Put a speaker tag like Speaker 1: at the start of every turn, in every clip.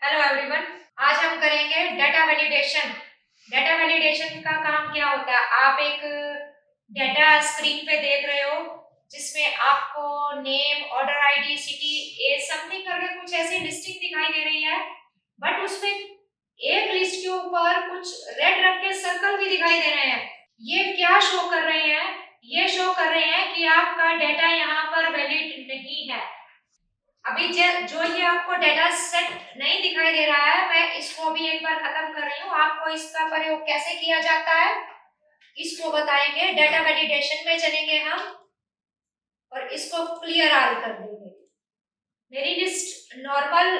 Speaker 1: Hello everyone. आज हम करेंगे डाटा वैलिडेशन। डाटा वैलिडेशन का काम क्या होता है? आप एक डाटा स्क्रीन पे देख रहे हो जिसमें आपको name, order ID, city, as something करके कुछ ऐसी लिस्टिंग दिखाई दे रही है, बट उसमें एक लिस्ट के ऊपर कुछ रेड रंग के सर्कल भी दिखाई दे रहे हैं। ये क्या शो कर रहे हैं? ये शो कर रहे हैं कि आपका डाटा यहाँ पर वैलिड नहीं है। अभी जो ये आपको डेटा सेट नहीं दिखाई दे रहा है, मैं इसको भी एक बार खत्म कर रही हूँ। आपको इसका प्रयोग कैसे किया जाता है इसको बताएंगे। डेटा वैलिडेशन में चलेंगे हम और इसको क्लियर ऑल कर देंगे। मेरी लिस्ट नॉर्मल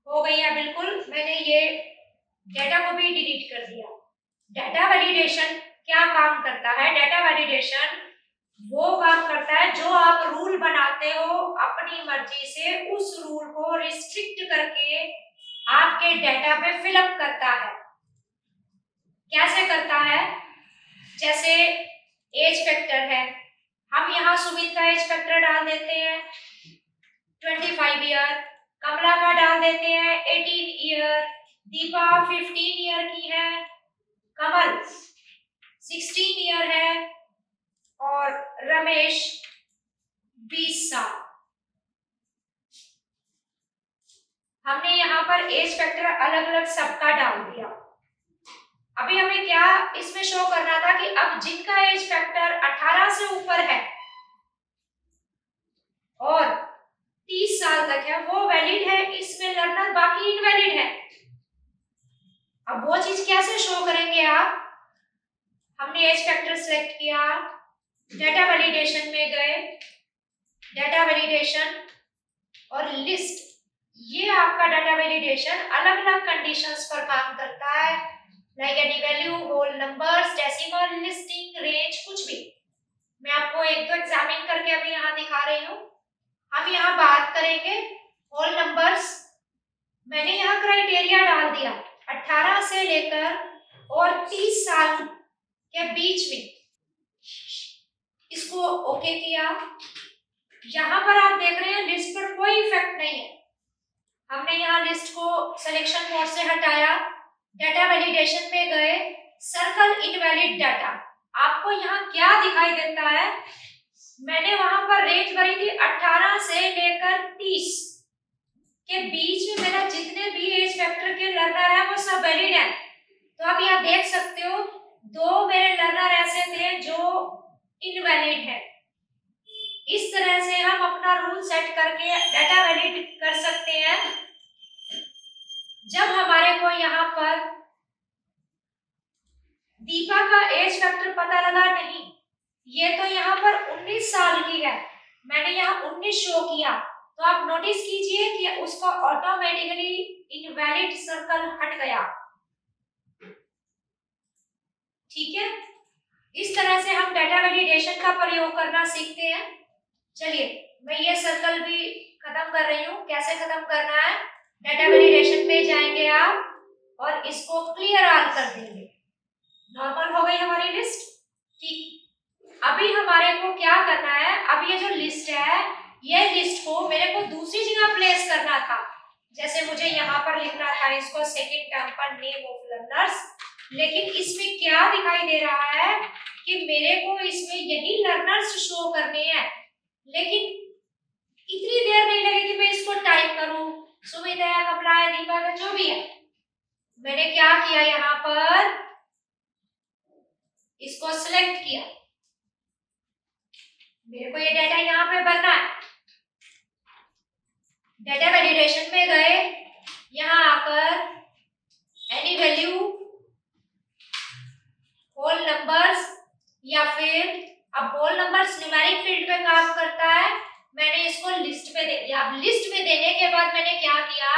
Speaker 1: हो गई है बिल्कुल। मैंने ये डेटा को भी डिलीट कर दिया। डेटा वैलिडेशन क्या काम करता है? डेटा वैलिडेशन वो काम करता है जो आप रूल बनाते हो अपनी मर्जी से, उस रूल को रिस्ट्रिक्ट करके आपके डेटा पे फिलअप करता है। कैसे करता है? जैसे एज फैक्टर है, हम यहाँ सुमित का एज फैक्टर डाल देते हैं 25 ईयर, कमला का डाल देते हैं 18 ईयर, दीपा 15 ईयर की है, कमल 16 ईयर है और रमेश 20 साल। हमने यहाँ पर एज फैक्टर अलग अलग सबका डाल दिया। अभी हमें क्या इसमें शो करना था कि अब जिनका एज फैक्टर 18 से ऊपर है और 30 साल तक है वो वैलिड है, इसमें लर्नर बाकी इनवैलिड है। अब वो चीज कैसे शो करेंगे आप? हमने एज फैक्टर सेलेक्ट किया, डाटा वैलिडेशन में गए, डाटा वैलिडेशन और लिस्ट। ये आपका डाटा वैलिडेशन अलग अलग कंडीशंस पर काम करता है, like any value, whole numbers, decimal, listing, range, कुछ भी। मैं आपको एक दो एग्जामिन करके अभी यहाँ दिखा रही हूँ। हम यहाँ बात करेंगे होल नंबर्स। मैंने यहाँ क्राइटेरिया डाल दिया 18 से लेकर और 30 साल के बीच में। इसको ओके किया। यहाँ पर आप देख रहे हैं लिस्ट पर कोई इफेक्ट नहीं है। हमने यहाँ लिस्ट को सिलेक्शन मोड से हटाया, डाटा वैलिडेशन पे गए, सर्कल इनवैलिड डाटा। आपको यहाँ क्या दिखाई देता है? मैंने वहां पर रेंज भरी थी 18 से लेकर 30 के बीच में। मेरा जितने भी एज फैक्टर के लर्नर है वो सब वैलिड है। तो आप यहाँ देख सकते हो दो मेरे लर्नर ऐसे थे जो इनवैलिड है। इस तरह से हम अपना रूल सेट करके डाटा वैलिड कर सकते हैं। जब हमारे को यहाँ पर दीपा का एज फैक्टर पता लगा नहीं, ये तो यहाँ पर 19 साल की है, मैंने यहाँ 19 शो किया, तो आप नोटिस कीजिए कि उसका ऑटोमेटिकली इनवैलिड सर्कल हट गया। ठीक है, इस तरह से हम डाटा वैलिडेशन का प्रयोग करना सीखते हैं। चलिए मैं ये सर्कल भी खत्म कर रही हूँ। कैसे खत्म करना है? डाटा वैलिडेशन पे जाएंगे आप और इसको क्लियर ऑल कर देंगे। नॉर्मल हो गई हमारी लिस्ट। ठीक, अभी हमारे को क्या करना है? अब ये जो लिस्ट है, ये लिस्ट को मेरे को दूसरी जगह प्लेस करना था। जैसे मुझे यहाँ पर लिखना था इसको सेकंड टर्म पर नेम ऑफ लर्नर्स, लेकिन इसमें क्या दिखाई दे रहा है कि मेरे को इसमें यही लर्नर्स शो करने हैं, लेकिन इतनी देर नहीं लगेगी मैं इसको टाइप करूं। सुमित है, कमला है, दीपा है, जो भी है। मैंने क्या किया? यहाँ पर इसको सिलेक्ट किया। मेरे को ये डाटा यहाँ पे भरना है। डाटा वैलिडेशन में गए, यहाँ आकर एनी वैल्यू, होल नंबर्स, या फिर अब होल नंबर्स न्यूमेरिक फील्ड पे काम करता है, मैंने इसको लिस्ट में दे दिया। अब लिस्ट में देने के बाद मैंने क्या किया?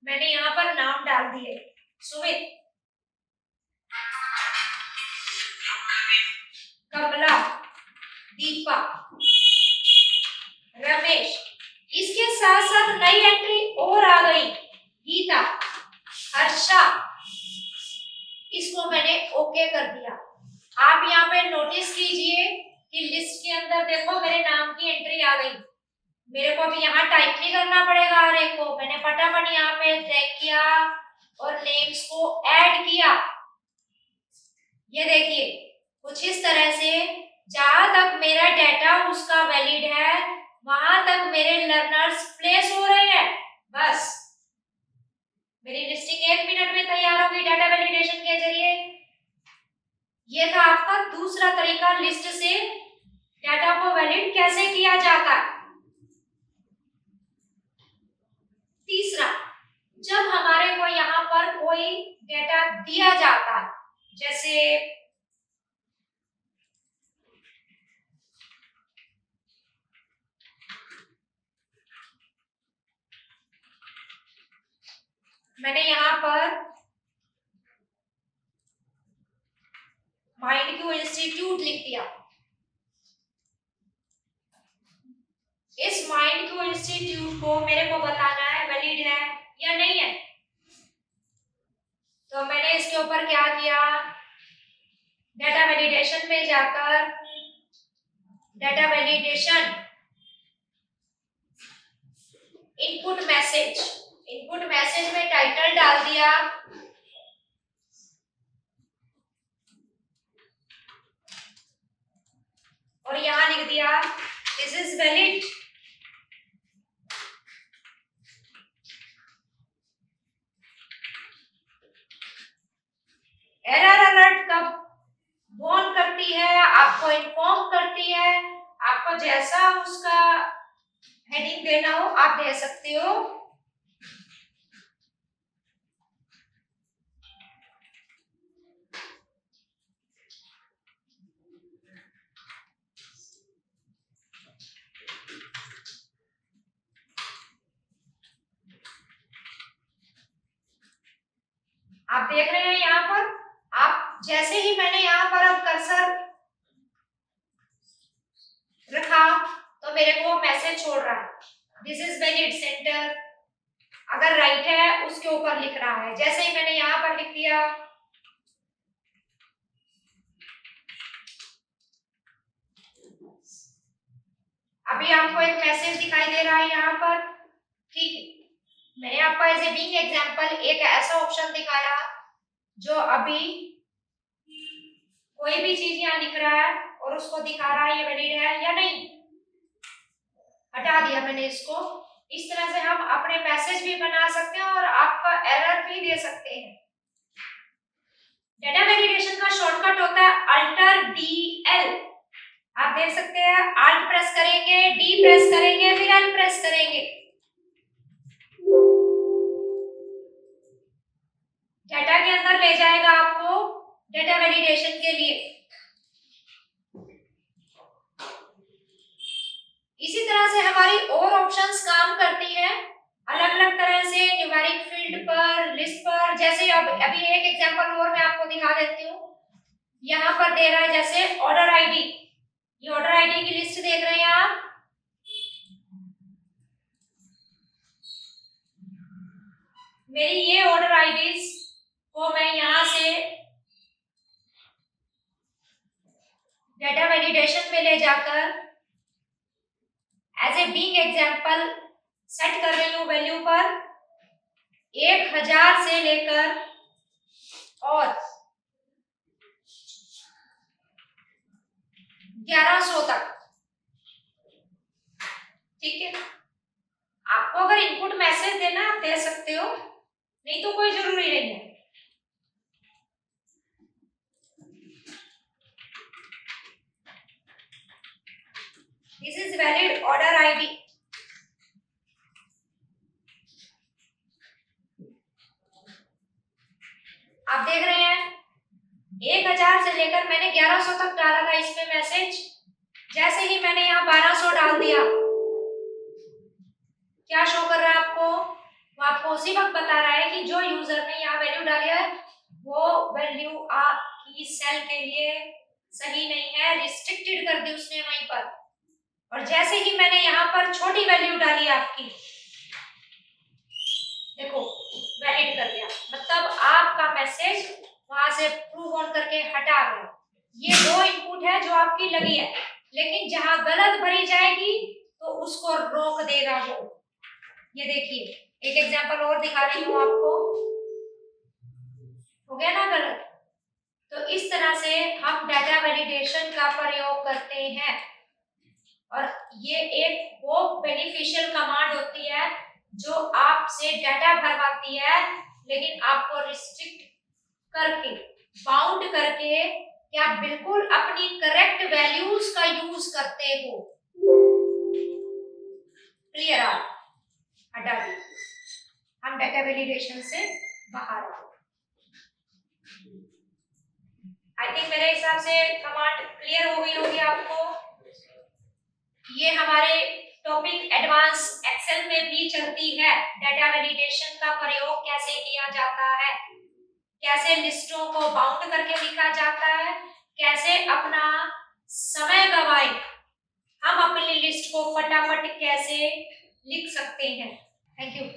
Speaker 1: मैंने यहाँ पर नाम डाल दिए सुमित, कमला, दीपा, रमेश। इसके साथ साथ नई एंट्री और आ गई, गीता, हर्षा। इसको मैंने ओके कर दिया। आप यहाँ पे नोटिस कीजिए कि लिस्ट के अंदर देखो मेरे नाम की एंट्री आ गई। मेरे को अभी यहाँ टाइप नहीं करना पड़ेगा हर एक को, मैंने फटाफट यहाँ पे ड्रैग किया और नेम्स को ऐड किया। ये देखिए कुछ इस तरह से जहां तक मेरा डेटा उसका वैलिड है वहां तक मेरे लर्नर्स प्लेस हो रहे हैं। बस मेरी लिस्टिंग 1 मिनट में तैयार होगी डेटा वैलिडेशन के जरिए। ये था आपका दूसरा तरीका लिस्ट से डेटा को वैलिड कैसे किया जाता है। तीसरा, जब हमारे को यहाँ पर कोई डेटा दिया जाता है, जैसे मैंने यहाँ पर माइंडक्यू इंस्टीट्यूट लिख दिया। इस माइंडक्यू इंस्टीट्यूट को मेरे को बताना है वैलिड है या नहीं है। तो मैंने इसके ऊपर क्या किया, डेटा वैलिडेशन में जाकर डेटा वैलिडेशन इनपुट मैसेज में टाइटल डाल दिया, और यहां लिख दिया this is valid. Error alert कब वार्न करती है, आपको इन्फॉर्म करती है, आपको जैसा उसका हेडिंग देना हो आप दे सकते हो। आप देख रहे हैं यहाँ पर, आप जैसे ही मैंने यहाँ पर अब कर्सर रखा तो मेरे को मैसेज छोड़ रहा है दिस इज वैलिड सेंटर। अगर राइट है उसके ऊपर लिख रहा है। जैसे ही मैंने यहाँ पर लिख दिया, अभी आपको एक मैसेज दिखाई दे रहा है यहाँ पर, ठीक है। मैंने आपको एज ए बीइंग एग्जांपल एक ऐसा ऑप्शन दिखाया जो अभी कोई भी चीज यहाँ लिख रहा है और उसको दिखा रहा है ये वैलिड है या नहीं। हटा दिया मैंने इसको। इस तरह से हम अपने मैसेज भी बना सकते हैं और आपका एरर भी दे सकते हैं। डेटा वैलिडेशन का शॉर्टकट होता है अल्टर DL। आप देख सकते हैं Alt प्रेस करेंगे, D प्रेस करेंगे, फिर L प्रेस करेंगे। डेटा के अंदर ले जाएगा आपको डेटा वैलिडेशन के लिए। इसी तरह से हमारी और ऑप्शंस काम करती हैं अलग अलग तरह से, न्यूमेरिक फील्ड पर, लिस्ट पर। जैसे अब अभी एक एग्जांपल और मैं आपको दिखा देती हूँ। यहाँ पर दे रहा है जैसे ऑर्डर आईडी, ये ऑर्डर आईडी की लिस्ट देख रहे हैं आप। मेरी ये ऑर्डर आईडीज को मैं यहाँ से डेटा वैलिडेशन में ले जाकर as a being example set कर रही हूँ वैल्यू पर 1000 से लेकर और 1100 तक। ठीक है, आपको अगर इनपुट मैसेज देना आप दे सकते हो, नहीं तो कोई जरूरी नहीं है। This is valid order ID. आप देख रहे हैं 1000 से लेकर मैंने 1100 तक डाला था इसमें मैसेज। जैसे ही मैंने यहाँ 1200 डाल दिया, क्या शो कर रहा है आपको? वो आपको उसी वक्त बता रहा है कि जो यूजर ने यहाँ वैल्यू डाली है वो वैल्यू आपकी सेल के लिए सही नहीं है, रिस्ट्रिक्टेड कर दी उसने वहीं पर। और जैसे ही मैंने यहाँ पर छोटी वैल्यू डाली आपकी, देखो वैलिड कर दिया, मतलब आपका मैसेज वहां से प्रूव ऑन करके हटा गया। ये 2 इनपुट है जो आपकी लगी है, लेकिन जहां गलत भरी जाएगी तो उसको रोक देगा वो। ये देखिए, एक एग्जांपल और दिखा रही हूँ आपको। हो गया ना गलत? तो इस तरह से हम डाटा वैलिडेशन का प्रयोग करते हैं, और ये एक वो बेनिफिशियल कमांड होती है जो आपसे डाटा भरवाती है, लेकिन आपको रिस्ट्रिक्ट करके, बाउंड करके, कि आप बिल्कुल अपनी करेक्ट वैल्यूज का यूज करते हो। क्लियर? आप हटा दी, हम डाटा वैलिडेशन से बाहर आ। आई थिंक मेरे हिसाब से कमांड क्लियर हो गई होगी आपको। ये हमारे टॉपिक एडवांस एक्सेल में भी चलती है। डाटा वैलिडेशन का प्रयोग कैसे किया जाता है, कैसे लिस्टों को बाउंड करके लिखा जाता है, कैसे अपना समय गवाए हम अपनी लिस्ट को फटाफट कैसे लिख सकते हैं। Thank you.